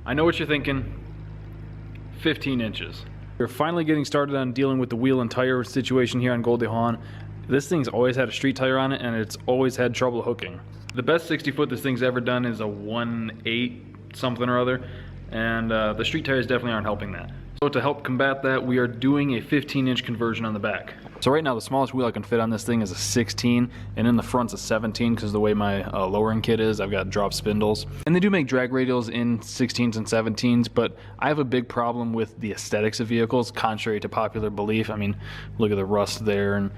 I know what you're thinking, 15 inches. We're finally getting started on dealing with the wheel and tire situation here on Goldie Hawn. This thing's always had a street tire on it and it's always had trouble hooking. The best 60 foot this thing's ever done is a 1.8 something or other, and the street tires definitely aren't helping that. So to help combat that, we are doing a 15-inch conversion on the back. So right now the smallest wheel I can fit on this thing is a 16, and in the front's a 17 because the way my lowering kit is, I've got drop spindles. And they do make drag radials in 16s and 17s, but I have a big problem with the aesthetics of vehicles, contrary to popular belief. I mean, look at the rust there and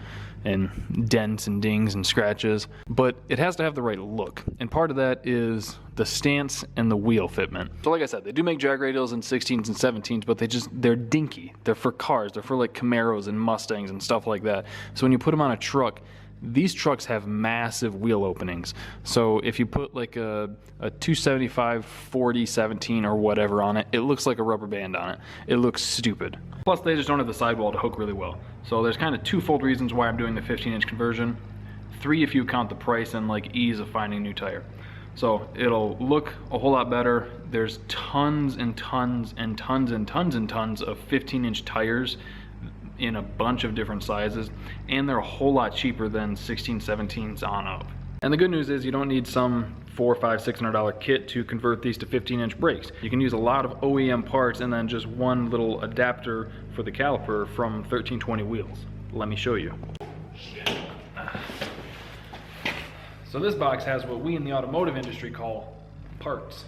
dents and dings and scratches, but it has to have the right look, and part of that is the stance and the wheel fitment. So like I said, they do make drag radials in 16s and 17s, but they're dinky. They're for cars, they're for like Camaros and Mustangs and stuff like that. So when you put them on a truck, these trucks have massive wheel openings. So if you put like a 275 40 17 or whatever on it, it looks like a rubber band on it. It looks stupid. Plus they just don't have the sidewall to hook really well. So there's kind of twofold reasons why I'm doing the 15-inch conversion. 3 if you count the price and like ease of finding a new tire. So it'll look a whole lot better. There's tons and tons and tons and tons and tons of 15-inch tires in a bunch of different sizes, and they're a whole lot cheaper than 16, 17s on up. And the good news is you don't need some $400, $500, $600 kit to convert these to 15-inch brakes. You can use a lot of OEM parts and then just one little adapter for the caliper from 1320 wheels. Let me show you. So this box has what we in the automotive industry call parts.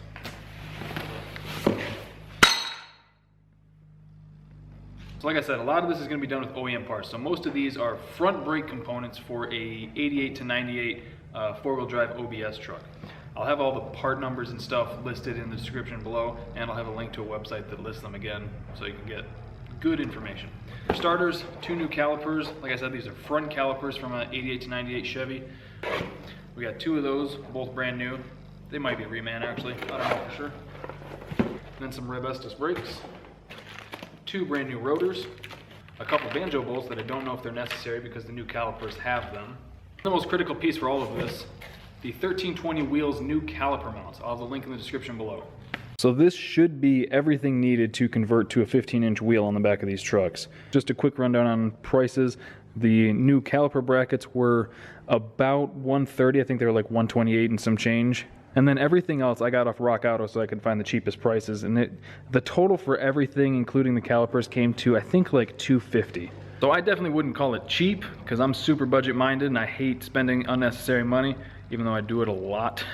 So like I said, a lot of this is going to be done with OEM parts. So most of these are front brake components for a 88 to 98 four-wheel drive OBS truck. I'll have all the part numbers and stuff listed in the description below, and I'll have a link to a website that lists them again so you can get good information. For starters, 2 new calipers. Like I said, these are front calipers from an 88 to 98 Chevy. We got 2 of those, both brand new. They might be reman actually, I don't know for sure. And then some Rebestos brakes. 2 brand new rotors, a couple banjo bolts that I don't know if they're necessary because the new calipers have them. The most critical piece for all of this, the 1320 wheels new caliper mounts. I'll have the link in the description below. So this should be everything needed to convert to a 15-inch wheel on the back of these trucks. Just a quick rundown on prices. The new caliper brackets were about $130. I think they were like $128 and some change. And then everything else I got off Rock Auto so I could find the cheapest prices. And the total for everything, including the calipers, came to I think like $250. So I definitely wouldn't call it cheap because I'm super budget minded and I hate spending unnecessary money, even though I do it a lot.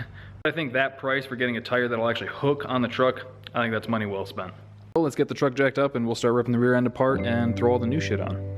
I think that price for getting a tire that'll actually hook on the truck, I think that's money well spent. Well, let's get the truck jacked up and we'll start ripping the rear end apart and throw all the new shit on.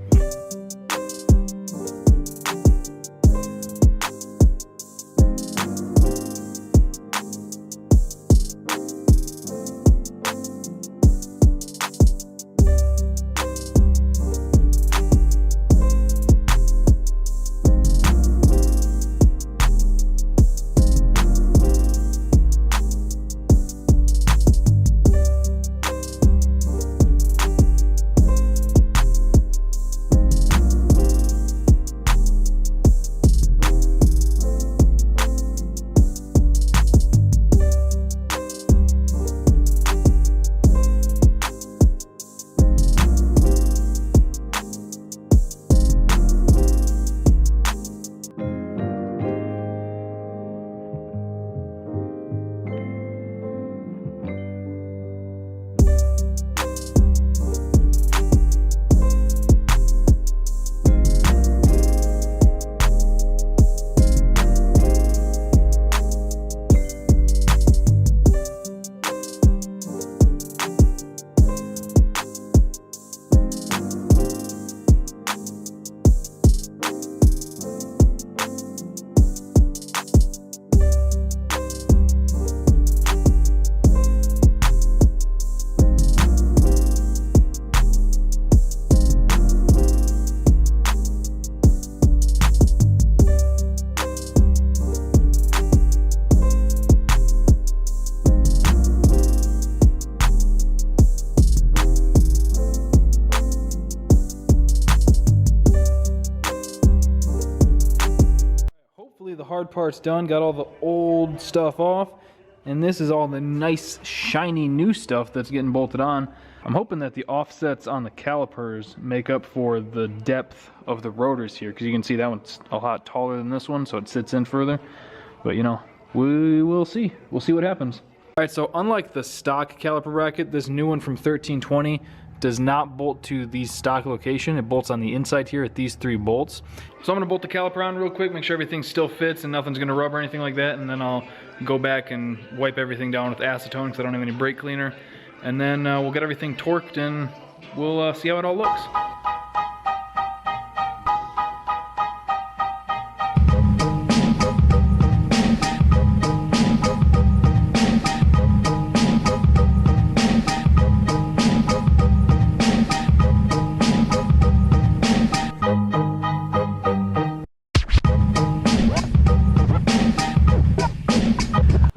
hard parts done, got all the old stuff off. and this is all the nice, shiny new stuff that's getting bolted on. I'm hoping that the offsets on the calipers make up for the depth of the rotors here, because you can see that one's a lot taller than this one, so it sits in further. But you know, we will see. We'll see what happens. All right, so unlike the stock caliper bracket, this new one from 1320 does not bolt to the stock location. It bolts on the inside here at these 3 bolts. So I'm gonna bolt the caliper on real quick, make sure everything still fits and nothing's gonna rub or anything like that, and then I'll go back and wipe everything down with acetone because I don't have any brake cleaner. And then we'll get everything torqued and we'll see how it all looks.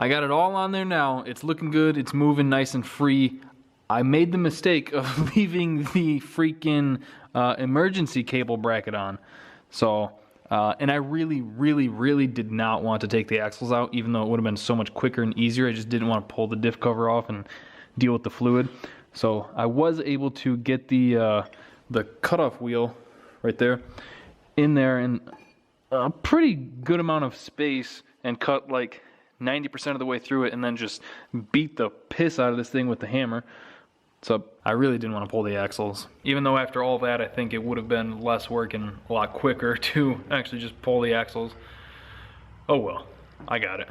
I got it all on there now. It's looking good. It's moving nice and free. I made the mistake of leaving the freaking emergency cable bracket on. So, and I really did not want to take the axles out, even though it would have been so much quicker and easier. I just didn't want to pull the diff cover off and deal with the fluid. So I was able to get the cutoff wheel right there in there in a pretty good amount of space and cut like 90% of the way through it, and then just beat the piss out of this thing with the hammer. So I really didn't want to pull the axles. Even though after all that, I think it would have been less work and a lot quicker to actually just pull the axles. Oh well, I got it.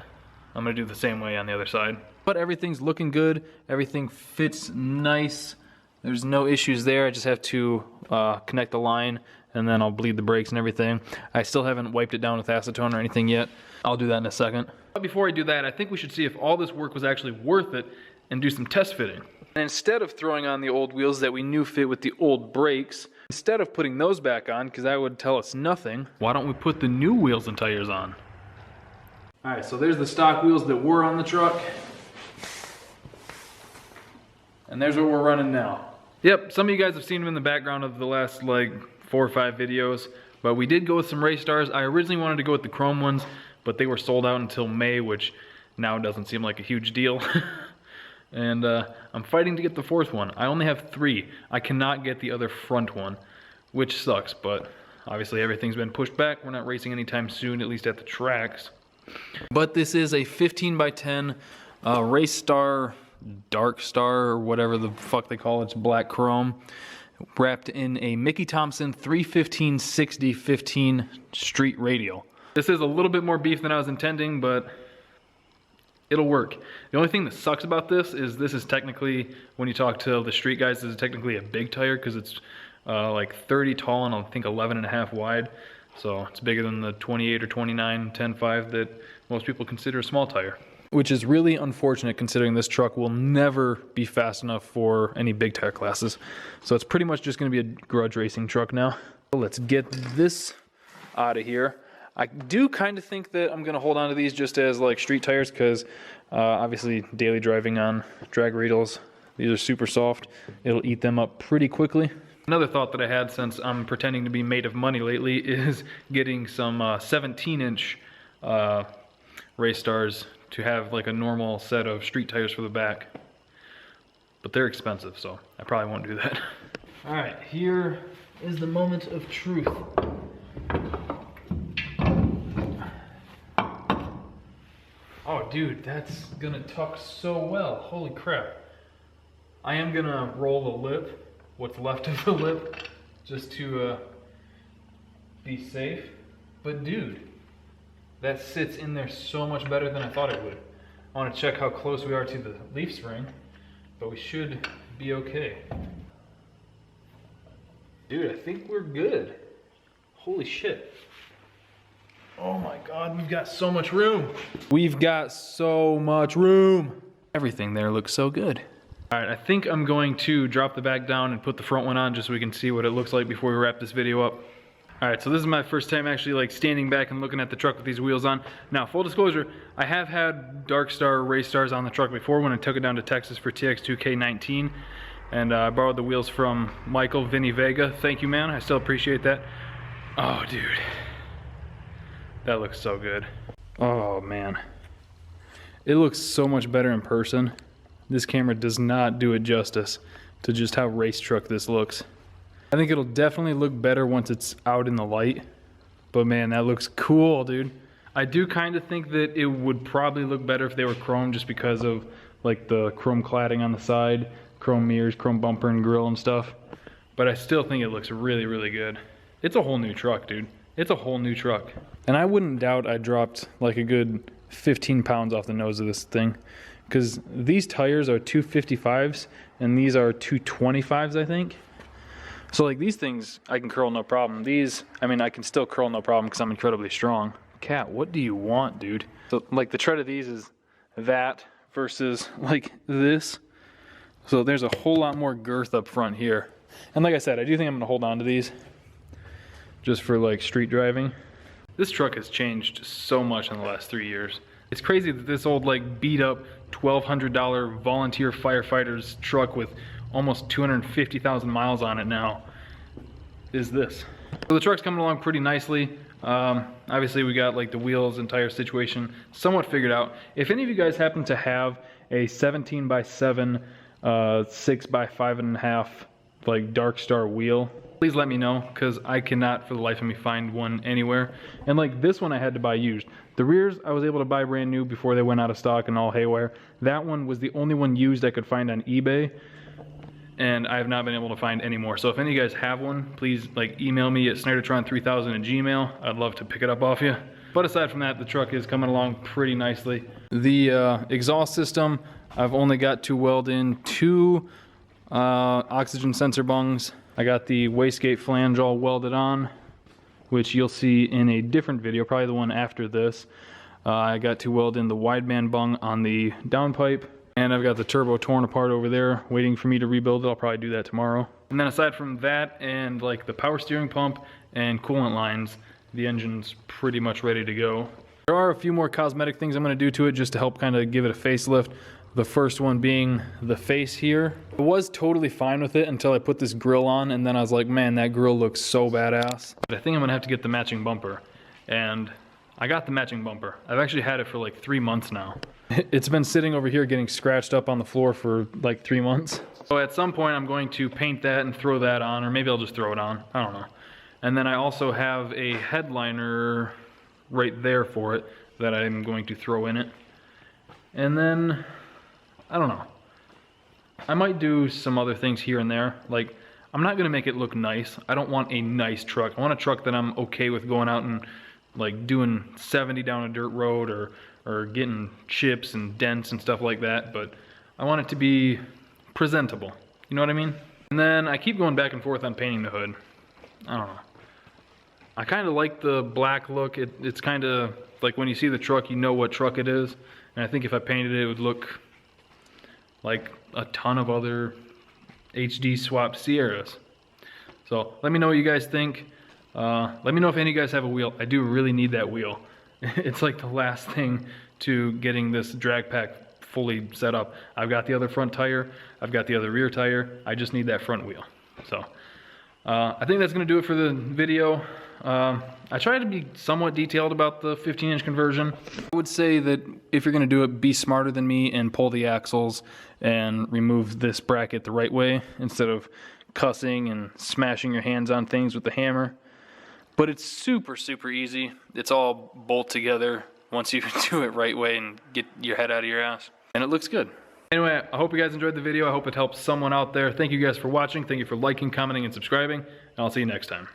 I'm gonna do the same way on the other side. But everything's looking good. Everything fits nice. There's no issues there. I just have to connect the line, and then I'll bleed the brakes and everything. I still haven't wiped it down with acetone or anything yet. I'll do that in a second. But before I do that, I think we should see if all this work was actually worth it and do some test fitting. And instead of throwing on the old wheels that we knew fit with the old brakes, instead of putting those back on, because that would tell us nothing, why don't we put the new wheels and tires on? All right, so there's the stock wheels that were on the truck. And there's what we're running now. Yep, some of you guys have seen them in the background of the last like 4 or 5 videos, but we did go with some race stars. I originally wanted to go with the chrome ones, but they were sold out until May, which now doesn't seem like a huge deal. And I'm fighting to get the 4th one. I only have 3. I cannot get the other front one, which sucks, but obviously everything's been pushed back. We're not racing anytime soon, at least at the tracks. But this is a 15x10 race star, dark star, or whatever the fuck they call it. It's black chrome, wrapped in a Mickey Thompson 315/60/15 street radial. This is a little bit more beef than I was intending, but it'll work. The only thing that sucks about this is technically, when you talk to the street guys, this is technically a big tire because it's like 30 tall and I think 11.5 wide. So it's bigger than the 28 or 29 10.5 that most people consider a small tire. Which is really unfortunate considering this truck will never be fast enough for any big tire classes. So it's pretty much just going to be a grudge racing truck now. So let's get this out of here. I do kind of think that I'm going to hold on to these just as like street tires because obviously daily driving on drag radials, these are super soft. It'll eat them up pretty quickly. Another thought that I had since I'm pretending to be made of money lately is getting some 17-inch race stars to have like a normal set of street tires for the back. But they're expensive, so I probably won't do that. All right, here is the moment of truth. Oh, dude, that's gonna tuck so well. Holy crap. I am gonna roll the lip, what's left of the lip, just to be safe. But dude, that sits in there so much better than I thought it would. I wanna check how close we are to the leaf spring, but we should be okay. Dude, I think we're good. Holy shit. Oh my God, we've got so much room. We've got so much room. Everything there looks so good. All right, I think I'm going to drop the back down and put the front one on just so we can see what it looks like before we wrap this video up. All right, so this is my first time actually like standing back and looking at the truck with these wheels on. Now, full disclosure, I have had Dark Star race stars on the truck before when I took it down to Texas for TX2K19. And I borrowed the wheels from Michael Vinny Vega. Thank you, man, I still appreciate that. Oh, dude. That looks so good. Oh man. It looks so much better in person. This camera does not do it justice to just how race truck this looks. I think it'll definitely look better once it's out in the light. But man, that looks cool, dude. I do kind of think that it would probably look better if they were chrome, just because of like the chrome cladding on the side, chrome mirrors, chrome bumper and grille and stuff. But I still think it looks really, really good. It's a whole new truck, dude. It's a whole new truck. And I wouldn't doubt I dropped like a good 15 pounds off the nose of this thing, because these tires are 255s and these are 225s, I think. So like these things I can curl no problem. These, I mean, I can still curl no problem because I'm incredibly strong. Cat, what do you want, dude? So like the tread of these is that versus like this. So there's a whole lot more girth up front here. And like I said, I do think I'm gonna hold on to these just for like street driving. This truck has changed so much in the last 3 years. It's crazy that this old like beat up $1,200 volunteer firefighter's truck with almost 250,000 miles on it now is this. So the truck's coming along pretty nicely. Obviously we got like the wheels and tire situation somewhat figured out. If any of you guys happen to have a 17x7 6x5.5 like Dark Star wheel, please let me know, because I cannot for the life of me find one anywhere. And like this one I had to buy used. The rears I was able to buy brand new before they went out of stock and all haywire. That one was the only one used I could find on eBay, and I have not been able to find any more. So if any of you guys have one, please like email me at snydertron3000@gmail.com. I'd love to pick it up off you. But aside from that, the truck is coming along pretty nicely. The exhaust system, I've only got to weld in 2 oxygen sensor bungs. I got the wastegate flange all welded on, which you'll see in a different video, probably the one after this. I got to weld in the wideband bung on the downpipe, and I've got the turbo torn apart over there waiting for me to rebuild it. I'll probably do that tomorrow. And then aside from that and like the power steering pump and coolant lines, the engine's pretty much ready to go. There are a few more cosmetic things I'm going to do to it just to help kind of give it a facelift. The first one being the face here. I was totally fine with it until I put this grill on, and then I was like, man, that grill looks so badass. But I think I'm gonna have to get the matching bumper. And I got the matching bumper. I've actually had it for like 3 months now. It's been sitting over here getting scratched up on the floor for like 3 months. So at some point I'm going to paint that and throw that on, or maybe I'll just throw it on, I don't know. And then I also have a headliner right there for it that I'm going to throw in it. And then, I don't know. I might do some other things here and there. Like, I'm not gonna make it look nice. I don't want a nice truck. I want a truck that I'm okay with going out and like doing 70 down a dirt road or getting chips and dents and stuff like that. But I want it to be presentable. You know what I mean? And then I keep going back and forth on painting the hood. I don't know. I kind of like the black look. It's kind of like when you see the truck, you know what truck it is. And I think if I painted it, it would look like a ton of other HD swap Sierras. So let me know what you guys think. Let me know if any of you guys have a wheel. I do really need that wheel. It's like the last thing to getting this drag pack fully set up. I've got the other front tire. I've got the other rear tire. I just need that front wheel. So I think that's going to do it for the video. I try to be somewhat detailed about the 15-inch conversion. I would say that if you're going to do it, be smarter than me and pull the axles and remove this bracket the right way instead of cussing and smashing your hands on things with the hammer. But it's super, super easy. It's all bolt together once you do it right way and get your head out of your ass. And it looks good. Anyway, I hope you guys enjoyed the video. I hope it helps someone out there. Thank you guys for watching. Thank you for liking, commenting, and subscribing. And I'll see you next time.